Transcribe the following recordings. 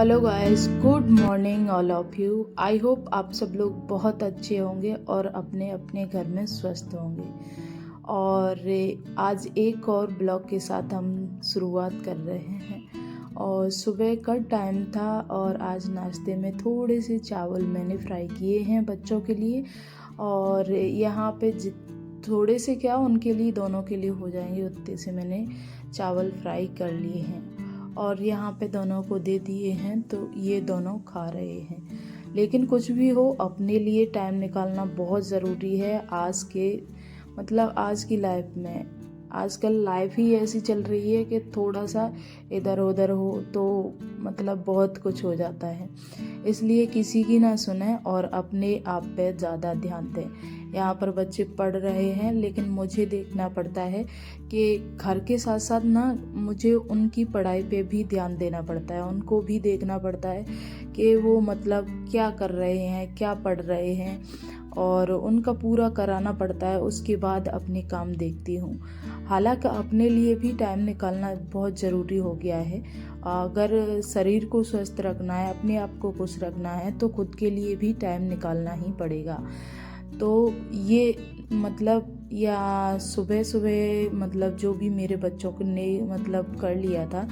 Hello guys, good morning all of you. I hope आप सब लोग बहुत अच्छे होंगे और अपने अपने घर में स्वस्थ होंगे। और आज एक और ब्लॉग के साथ हम शुरुआत कर रहे हैं। और सुबह का टाइम था और आज नाश्ते में थोड़े से चावल मैंने फ्राई किए हैं बच्चों के लिए। और यहाँ पे थोड़े से क्या, उनके लिए दोनों के लिए हो जाएंगे उतने से मैंने चावल फ्राई कर लिए हैं और यहाँ पे दोनों को दे दिए हैं, तो ये दोनों खा रहे हैं। लेकिन कुछ भी हो, अपने लिए टाइम निकालना बहुत ज़रूरी है आज की लाइफ में। आजकल लाइफ ही ऐसी चल रही है कि थोड़ा सा इधर उधर हो तो बहुत कुछ हो जाता है। इसलिए किसी की ना सुने और अपने आप पे ज़्यादा ध्यान दें। यहाँ पर बच्चे पढ़ रहे हैं, लेकिन मुझे देखना पड़ता है कि घर के साथ साथ ना मुझे उनकी पढ़ाई पे भी ध्यान देना पड़ता है। उनको भी देखना पड़ता है कि वो क्या कर रहे हैं, क्या पढ़ रहे हैं, और उनका पूरा कराना पड़ता है। उसके बाद अपने काम देखती हूँ। हालांकि अपने लिए भी टाइम निकालना बहुत ज़रूरी हो गया है। अगर शरीर को स्वस्थ रखना है, अपने आप को खुश रखना है, तो खुद के लिए भी टाइम निकालना ही पड़ेगा। तो ये या सुबह सुबह जो भी मेरे बच्चों को ने कर लिया था,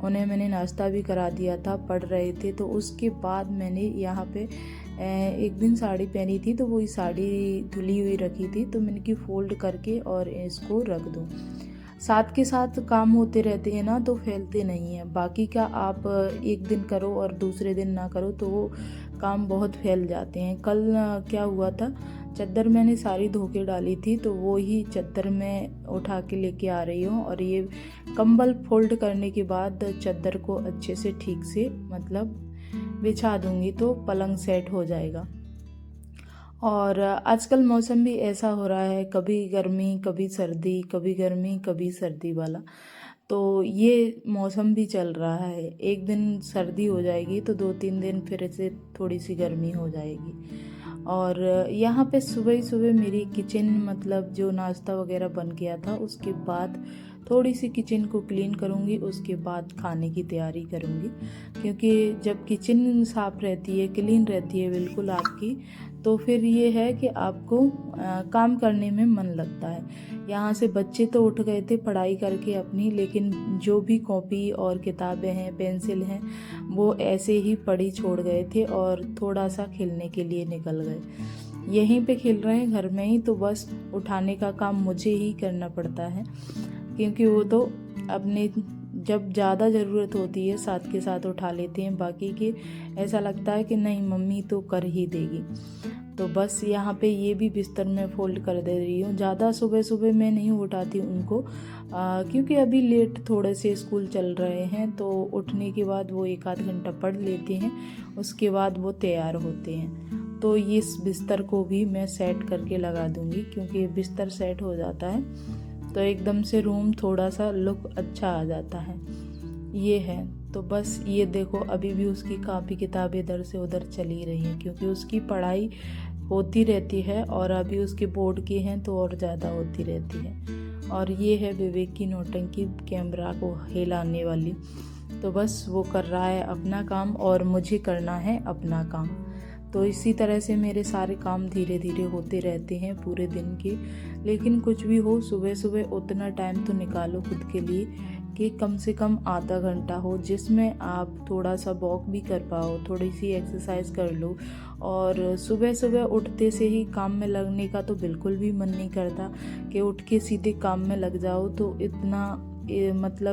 उन्हें मैंने नाश्ता भी करा दिया था, पढ़ रहे थे। तो उसके बाद मैंने यहाँ पे एक दिन साड़ी पहनी थी, तो वो साड़ी धुली हुई रखी थी, तो मैंने की फोल्ड करके और इसको रख दूँ। साथ के साथ काम होते रहते हैं ना, तो फैलते नहीं हैं। बाकी का आप एक दिन करो और दूसरे दिन ना करो तो वो काम बहुत फैल जाते हैं। कल क्या हुआ था, चद्दर मैंने सारी धो के डाली थी, तो वो ही चद्दर मैं उठा के लेके आ रही हूँ और ये कंबल फोल्ड करने के बाद चद्दर को अच्छे से ठीक से बिछा दूंगी, तो पलंग सेट हो जाएगा। और आजकल मौसम भी ऐसा हो रहा है, कभी गर्मी कभी सर्दी, कभी गर्मी कभी सर्दी वाला। तो ये मौसम भी चल रहा है। एक दिन सर्दी हो जाएगी तो 2-3 दिन फिर से थोड़ी सी गर्मी हो जाएगी। और यहाँ पे सुबह ही सुबह मेरी किचन जो नाश्ता वगैरह बन गया था, उसके बाद थोड़ी सी किचन को क्लीन करूँगी, उसके बाद खाने की तैयारी करूँगी। क्योंकि जब किचन साफ़ रहती है, क्लीन रहती है बिल्कुल आपकी, तो फिर ये है कि आपको काम करने में मन लगता है। यहाँ से बच्चे तो उठ गए थे पढ़ाई करके अपनी, लेकिन जो भी कॉपी और किताबें हैं, पेंसिल हैं, वो ऐसे ही पड़ी छोड़ गए थे और थोड़ा सा खेलने के लिए निकल गए। यहीं पे खेल रहे हैं घर में ही, तो बस उठाने का काम मुझे ही करना पड़ता है, क्योंकि वो तो अपने जब ज़्यादा ज़रूरत होती है साथ के साथ उठा लेते हैं, बाकी के ऐसा लगता है कि नहीं मम्मी तो कर ही देगी। तो बस यहाँ पे ये भी बिस्तर में फोल्ड कर दे रही हूँ। ज़्यादा सुबह सुबह मैं नहीं उठाती उनको, क्योंकि अभी लेट थोड़े से स्कूल चल रहे हैं, तो उठने के बाद वो 1-8 घंटा पढ़ लेते हैं, उसके बाद वो तैयार होते हैं। तो इस बिस्तर को भी मैं सेट करके लगा दूँगी, क्योंकि बिस्तर सेट हो जाता है तो एकदम से रूम थोड़ा सा लुक अच्छा आ जाता है। ये है। तो बस ये देखो, अभी भी उसकी कापी किताब इधर से उधर चली रही है, क्योंकि उसकी पढ़ाई होती रहती है और अभी उसके बोर्ड की हैं तो और ज़्यादा होती रहती है। और ये है विवेक की नौटंकी, कैमरा को हिलाने वाली। तो बस वो कर रहा है अपना काम और मुझे करना है अपना काम। तो इसी तरह से मेरे सारे काम धीरे धीरे होते रहते हैं पूरे दिन के। लेकिन कुछ भी हो, सुबह सुबह उतना टाइम तो निकालो खुद के लिए कि कम से कम आधा घंटा हो, जिसमें आप थोड़ा सा वॉक भी कर पाओ, थोड़ी सी एक्सरसाइज कर लो। और सुबह सुबह उठते से ही काम में लगने का तो बिल्कुल भी मन नहीं करता कि उठ के सीधे काम में लग जाओ। तो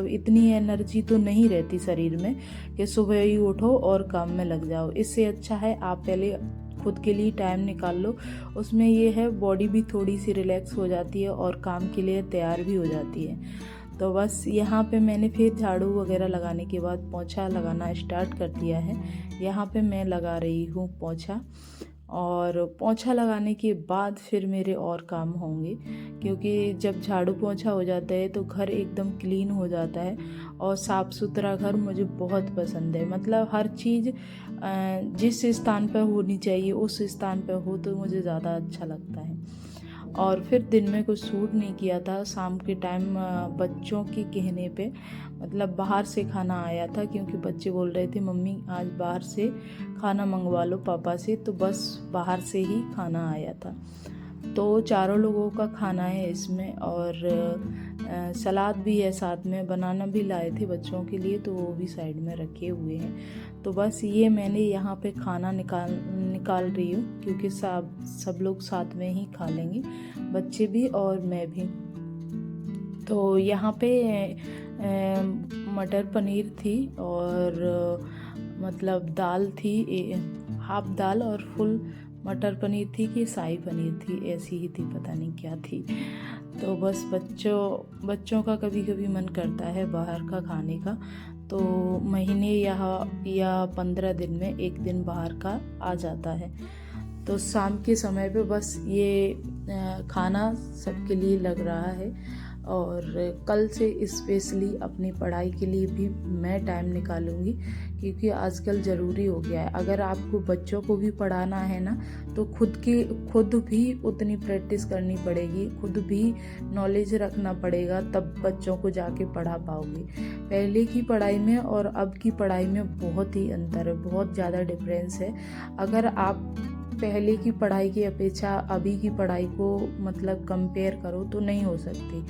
इतनी एनर्जी तो नहीं रहती शरीर में कि सुबह ही उठो और काम में लग जाओ। इससे अच्छा है आप पहले खुद के लिए टाइम निकाल लो। उसमें ये है, बॉडी भी थोड़ी सी रिलैक्स हो जाती है और काम के लिए तैयार भी हो जाती है। तो बस यहाँ पे मैंने फिर झाड़ू वगैरह लगाने के बाद पोंछा लगाना स्टार्ट कर दिया है। यहाँ पे मैं लगा रही हूँ पोंछा, और पोंछा लगाने के बाद फिर मेरे और काम होंगे, क्योंकि जब झाड़ू पोंछा हो जाता है तो घर एकदम क्लीन हो जाता है। और साफ़ सुथरा घर मुझे बहुत पसंद है। हर चीज़ जिस स्थान पर होनी चाहिए उस स्थान पर हो तो मुझे ज़्यादा अच्छा लगता है। और फिर दिन में कुछ सूट नहीं किया था। शाम के टाइम बच्चों के कहने पे मतलब बाहर से खाना आया था, क्योंकि बच्चे बोल रहे थे मम्मी आज बाहर से खाना मंगवा लो पापा से, तो बस बाहर से ही खाना आया था। तो चारों लोगों का खाना है इसमें, और सलाद भी है साथ में, बनाना भी लाए थे बच्चों के लिए, तो वो भी साइड में रखे हुए हैं। तो बस ये मैंने यहाँ पे खाना निकाल रही हूँ, क्योंकि सब लोग साथ में ही खा लेंगे, बच्चे भी और मैं भी। तो यहाँ पे मटर पनीर थी, और मतलब दाल थी, हाफ दाल और फुल मटर पनीर थी कि शाही पनीर थी, ऐसी ही थी, पता नहीं क्या थी। तो बस बच्चों का कभी कभी मन करता है बाहर का खाने का, तो महीने या 15 दिन में एक दिन बाहर का आ जाता है। तो शाम के समय पे बस ये खाना सबके लिए लग रहा है, और कल से स्पेशली अपनी पढ़ाई के लिए भी मैं टाइम निकालूंगी, क्योंकि आजकल ज़रूरी हो गया है। अगर आपको बच्चों को भी पढ़ाना है ना, तो खुद भी उतनी प्रैक्टिस करनी पड़ेगी, खुद भी नॉलेज रखना पड़ेगा, तब बच्चों को जाके पढ़ा पाओगे। पहले की पढ़ाई में और अब की पढ़ाई में बहुत ही अंतर है, बहुत ज़्यादा डिफरेंस है। अगर आप पहले की पढ़ाई की अपेक्षा अभी की पढ़ाई को मतलब कंपेयर करो तो नहीं हो सकती।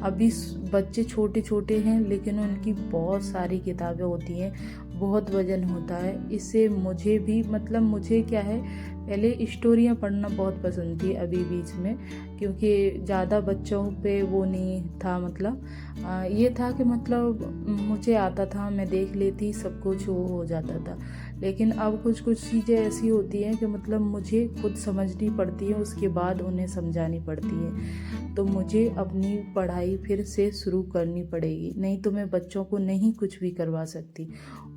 अभी बच्चे छोटे छोटे हैं, लेकिन उनकी बहुत सारी किताबें होती हैं, बहुत वजन होता है। इससे मुझे भी मतलब मुझे क्या है, पहले स्टोरियाँ पढ़ना बहुत पसंद थी अभी बीच में, क्योंकि ज़्यादा बच्चों पे वो नहीं था, मतलब ये था कि मतलब मुझे आता था, मैं देख लेती, सब कुछ वो हो जाता था। लेकिन अब कुछ चीज़ें ऐसी होती हैं कि मतलब मुझे खुद समझनी पड़ती है, उसके बाद उन्हें समझानी पड़ती है। तो मुझे अपनी पढ़ाई फिर से शुरू करनी पड़ेगी, नहीं तो मैं बच्चों को नहीं कुछ भी करवा सकती।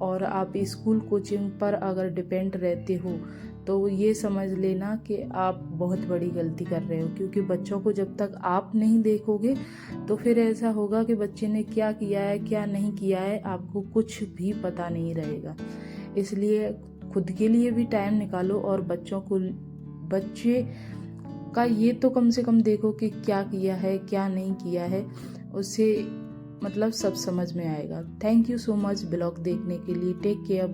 और आप स्कूल कोचिंग पर अगर डिपेंड रहते हो तो ये समझ लेना कि आप बहुत बड़ी गलती कर रहे हो, क्योंकि बच्चों को जब तक आप नहीं देखोगे तो फिर ऐसा होगा कि बच्चे ने क्या किया है क्या नहीं किया है आपको कुछ भी पता नहीं रहेगा। इसलिए खुद के लिए भी टाइम निकालो, और बच्चे का ये तो कम से कम देखो कि क्या किया है क्या नहीं किया है, उससे मतलब सब समझ में आएगा। Thank you so much blog देखने के लिए। Take care.